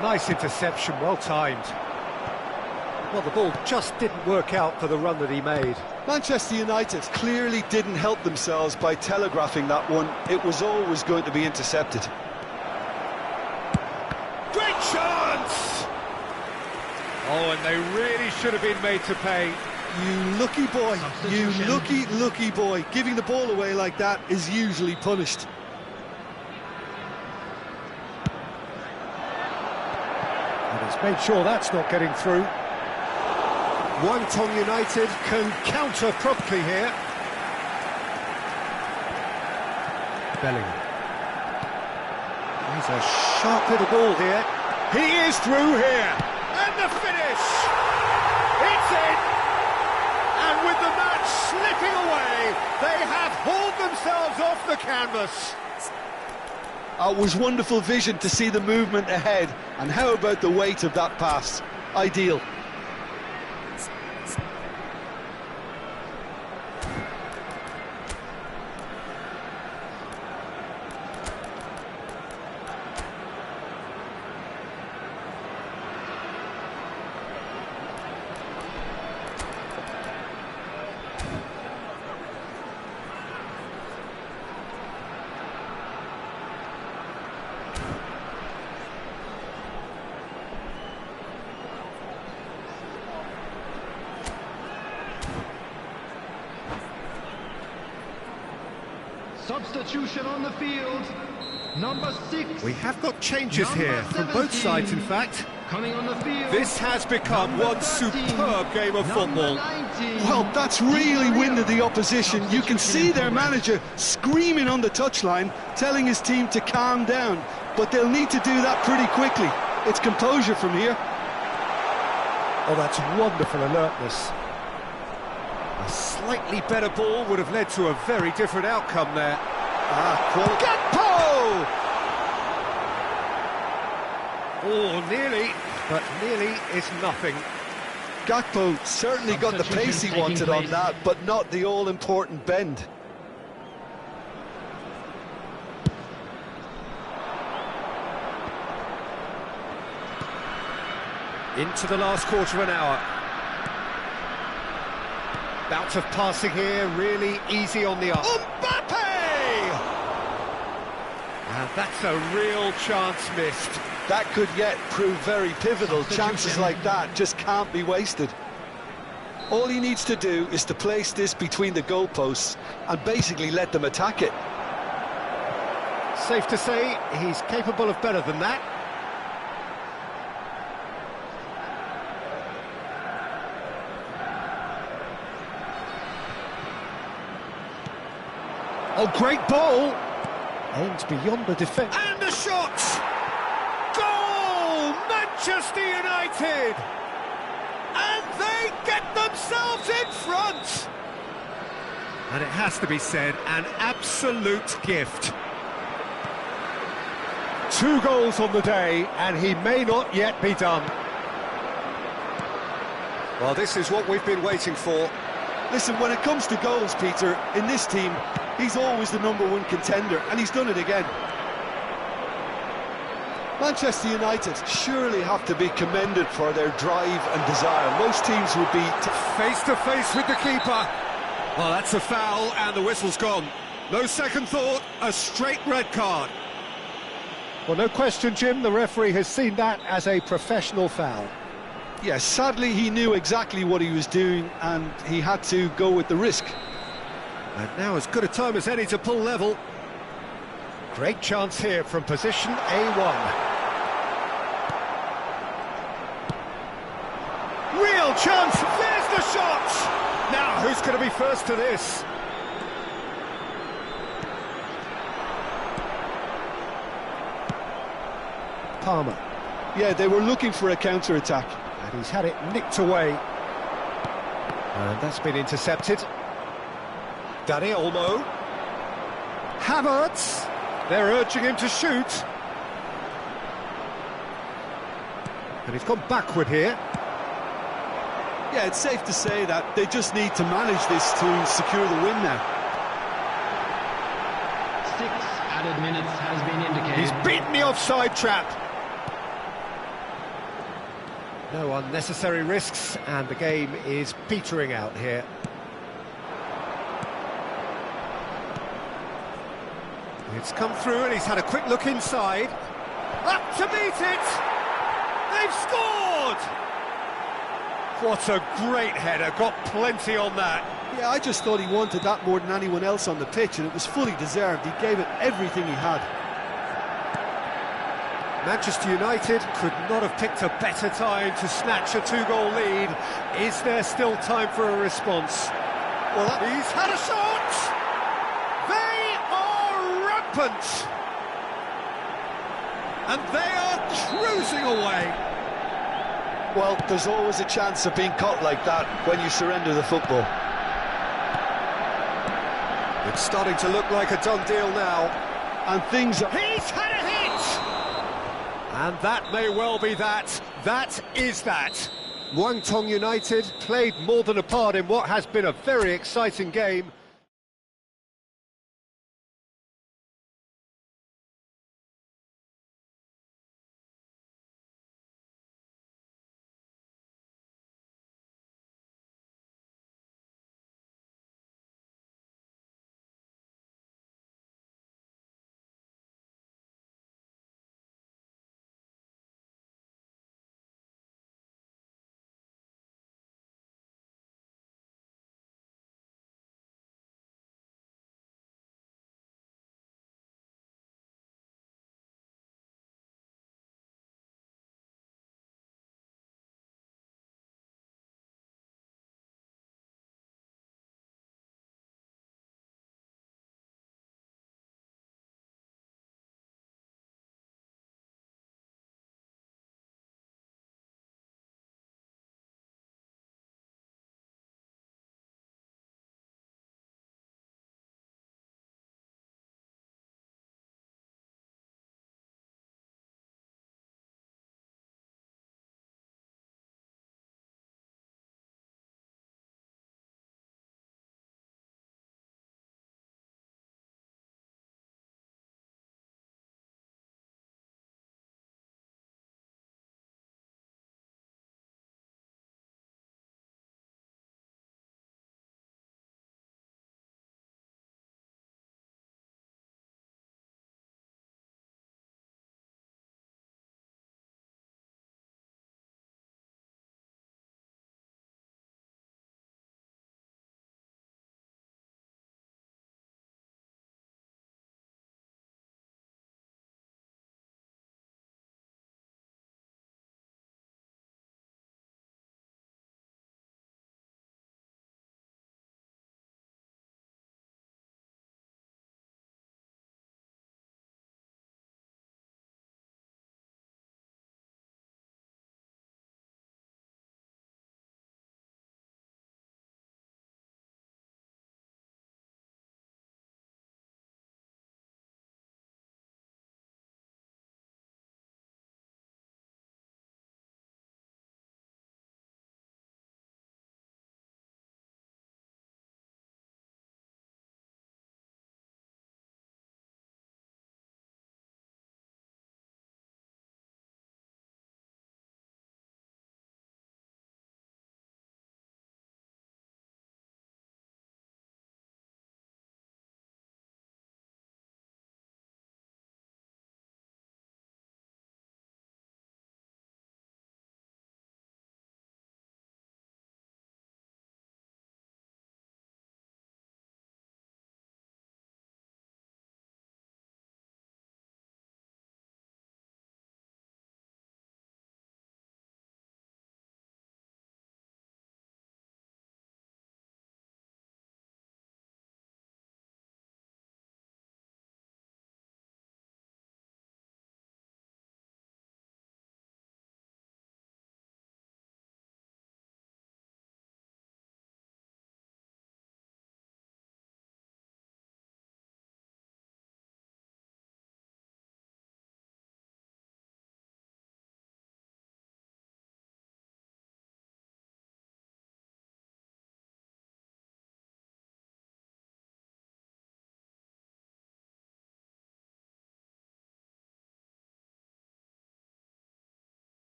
Nice interception, well timed. Well, the ball just didn't work out for the run that he made. Manchester United clearly didn't help themselves by telegraphing that one. It was always going to be intercepted. Great chance! Oh, and they really should have been made to pay. You lucky boy, you lucky boy. Giving the ball away like that is usually punished. He's made sure that's not getting through. Guangdong United can counter promptly here. Bellingham. He's a sharp little ball here. He is through here. And the finish! It's in! And with the match slipping away, they have hauled themselves off the canvas. It was wonderful vision to see the movement ahead, and how about the weight of that pass? Ideal. Substitution on the field, number 6. We have got changes here from both sides, in fact. Coming on the field. This has become one superb game of football. Well, that's really winded the opposition. You can see their manager screaming on the touchline, telling his team to calm down. But they'll need to do that pretty quickly. It's composure from here. Oh, that's wonderful alertness. A slightly better ball would have led to a very different outcome there. Gakpo! Oh, nearly, but nearly is nothing. Gakpo certainly got the pace he wanted on that, but not the all-important bend. Into the last quarter of an hour. Bout of passing here, really easy on the arm. Mbappe! And that's a real chance missed. That could yet prove very pivotal. Chances like that just can't be wasted. All he needs to do is to place this between the goalposts and basically let them attack it. Safe to say, he's capable of better than that. Oh, great ball! Aimed beyond the defence. And the shot! Goal! Manchester United! And they get themselves in front! And it has to be said, an absolute gift. 2 goals on the day, and he may not yet be done. Well, this is what we've been waiting for. Listen, when it comes to goals, Peter, in this team, he's always the #1 contender, and he's done it again. Manchester United surely have to be commended for their drive and desire. Most teams would be face to face with the keeper. Well, that's a foul, and the whistle's gone. No second thought, a straight red card. Well, no question, Jim, the referee has seen that as a professional foul. Yes, sadly he knew exactly what he was doing, and he had to go with the risk. And now as good a time as any to pull level. Great chance here from position A1. Real chance, there's the shot! Now, who's going to be first to this? Palmer. Yeah, they were looking for a counter-attack. And he's had it nicked away. And that's been intercepted. Dani Olmo. Havertz. They're urging him to shoot. And he's gone backward here. Yeah, it's safe to say that they just need to manage this to secure the win now. 6 added minutes has been indicated. He's beaten the offside trap. No unnecessary risks, and the game is petering out here. It's come through, and he's had a quick look inside. Up to beat it! They've scored! What a great header, got plenty on that. Yeah, I just thought he wanted that more than anyone else on the pitch, and it was fully deserved. He gave it everything he had. Manchester United could not have picked a better time to snatch a 2-goal lead. Is there still time for a response? Well, he's had a shot! They are rampant! And they are cruising away. Well, there's always a chance of being caught like that when you surrender the football. It's starting to look like a done deal now. And things are... He's had a hit! And that may well be that. That is that. Guangdong United played more than a part in what has been a very exciting game.